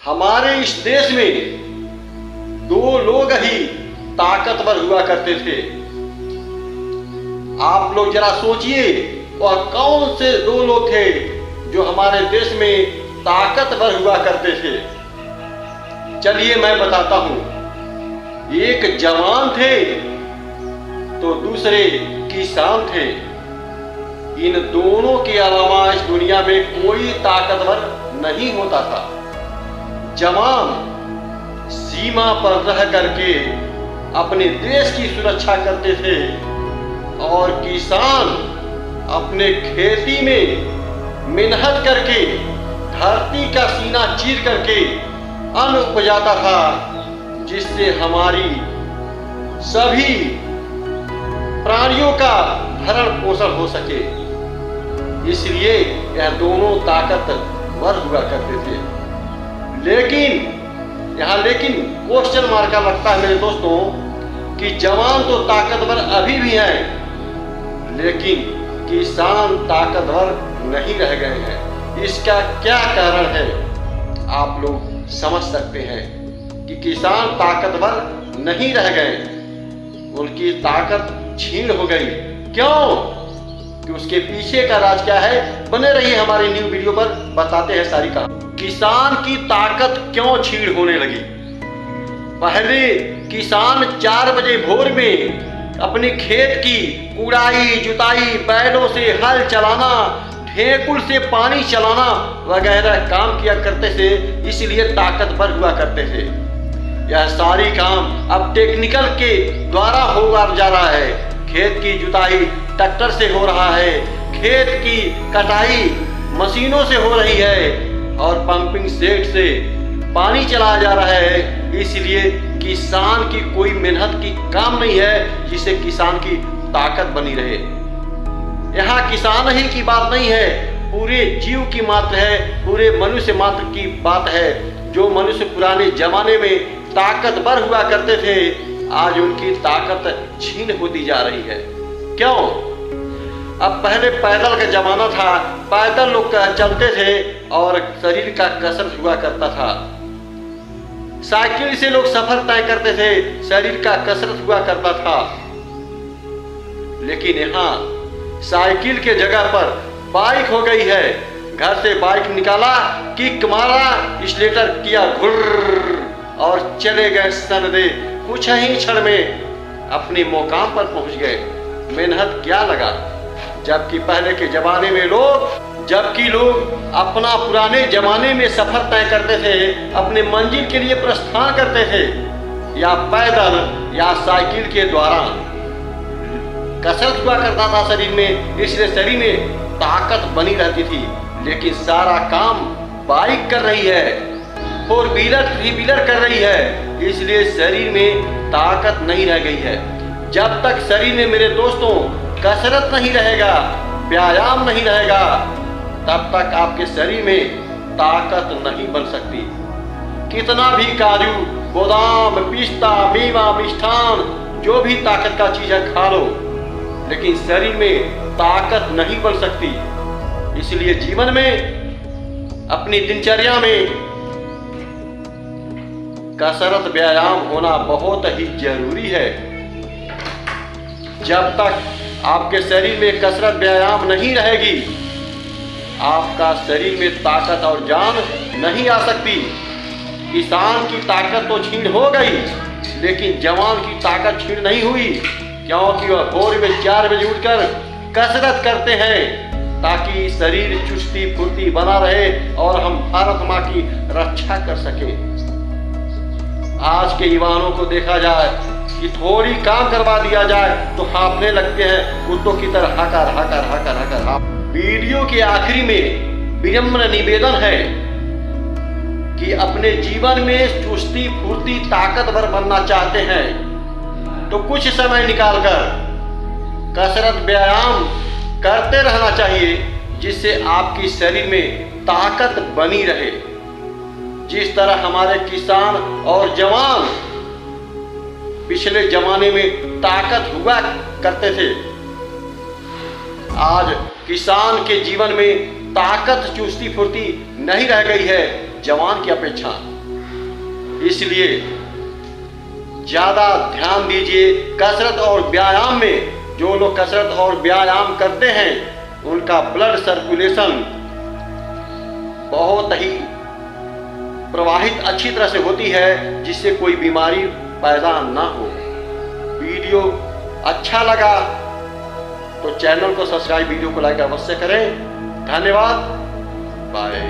हमारे इस देश में दो लोग ही ताकतवर हुआ करते थे। आप लोग जरा सोचिए, वह कौन से दो लोग थे जो हमारे देश में ताकतवर हुआ करते थे? चलिए मैं बताता हूं। एक जवान थे तो दूसरे किसान थे। इन दोनों के अलावा इस दुनिया में कोई ताकतवर नहीं होता था। जवान सीमा पर रह करके अपने देश की सुरक्षा करते थे और किसान अपने खेती में मेहनत करके धरती का सीना चीर करके अन्न उपजाता था, जिससे हमारी सभी प्राणियों का भरण पोषण हो सके। इसलिए यह दोनों ताकतवर हुआ करते थे। लेकिन क्वेश्चन मार्क का लगता है मेरे दोस्तों कि जवान तो ताकतवर अभी भी हैं, लेकिन किसान ताकतवर नहीं रह गए हैं। इसका क्या कारण है? आप लोग समझ सकते हैं कि किसान ताकतवर नहीं रह गए, उनकी ताकत छीन हो गई। क्यों? कि उसके पीछे का राज क्या है? बने रहिए हमारी न्यू वीडियो पर, बताते हैं सारी कहानी। किसान की ताकत क्यों छीन होने लगी? पहले किसान 4 बजे भोर में अपने खेत की कुड़ाई जुताई, बैलों से हल चलाना, ढेकुल से पानी चलाना वगैरह काम किया करते थे, इसलिए ताकतवर हुआ करते थे। यह सारी काम अब टेक्निकल के द्वारा होगा जा रहा है। खेत की जुताई ट्रैक्टर से हो रहा है, खेत की कटाई मशीनों से हो रही है और पंपिंग सेट से पानी चलाया जा रहा है। इसलिए किसान की कोई मेहनत की काम नहीं है जिससे किसान की ताकत बनी रहे। यहाँ किसान ही की बात नहीं है, पूरे जीव की मात्र है, पूरे मनुष्य मात्र की बात है। जो मनुष्य पुराने जमाने में ताकतवर हुआ करते थे, आज उनकी ताकत छीन होती जा रही है। क्यों? अब पहले पैदल का जमाना था, पैदल लोग चलते थे और शरीर का कसरत हुआ करता था। साइकिल से लोग सफर तय करते थे, शरीर का कसरत हुआ करता था। लेकिन यहाँ साइकिल के जगह पर बाइक हो गई है। घर से बाइक निकाला, किक मारा, एक्सीलरेटर किया, घुर्र और चले गए सनदे। कुछ ही क्षण में अपने मुकाम पर पहुंच गए। मेहनत क्या लगा? जबकि पहले के जमाने में लोग अपना पुराने जमाने में सफर तय करते थे, अपने मंजिल के लिए प्रस्थान करते थे, या पैदल या साइकिल के द्वारा कसरत हुआ करता था शरीर में, इसलिए शरीर में ताकत बनी रहती थी। लेकिन सारा काम बाइक कर रही है, 4 व्हीलर 3 व्हीलर कर रही है, इसलिए शरीर में ताकत नहीं रह गई है। जब तक शरीर में मेरे दोस्तों कसरत नहीं रहेगा, व्यायाम नहीं रहेगा, तब तक आपके शरीर में ताकत नहीं बन सकती। कितना भी काजू बादाम पिस्ता मेवा मिष्ठान जो भी ताकत का चीज है खा लो, लेकिन शरीर में ताकत नहीं बन सकती। इसलिए जीवन में अपनी दिनचर्या में कसरत व्यायाम होना बहुत ही जरूरी है। जब तक आपके शरीर में कसरत व्यायाम नहीं रहेगी, आपका शरीर में ताकत और जान नहीं आ सकती। किसान की ताकत तो छीन हो गई, लेकिन जवान की ताकत छीन नहीं हुई, क्योंकि वह भोर में 4 बजे उठकर कसरत करते हैं ताकि शरीर चुस्ती फुर्ती बना रहे और हम भारत माँ की रक्षा कर सके। आज के युवाओं को देखा जाए कि थोड़ी काम करवा दिया जाए तो हाँफने लगते हैं, कुत्तों की तरह हकर हकर हकर हकर। वीडियो के आखिरी में विनम्र निवेदन है कि अपने जीवन में चुस्ती फुर्ती ताकतवर बनना चाहते हैं तो कुछ समय निकालकर कसरत व्यायाम करते रहना चाहिए, जिससे आपकी शरीर में ताकत बनी रहे। जिस तरह हमारे किसान और जवान पिछले जमाने में ताकत हुआ करते थे, आज किसान के जीवन में ताकत चुस्ती फुर्ती नहीं रह गई है जवान की अपेक्षा। इसलिए ज़्यादा ध्यान दीजिए कसरत और व्यायाम में। जो लोग कसरत और व्यायाम करते हैं उनका ब्लड सर्कुलेशन बहुत ही प्रवाहित अच्छी तरह से होती है, जिससे कोई बीमारी पैदा ना हो। वीडियो अच्छा लगा तो चैनल को सब्सक्राइब, वीडियो को लाइक अवश्य करें। धन्यवाद, बाय।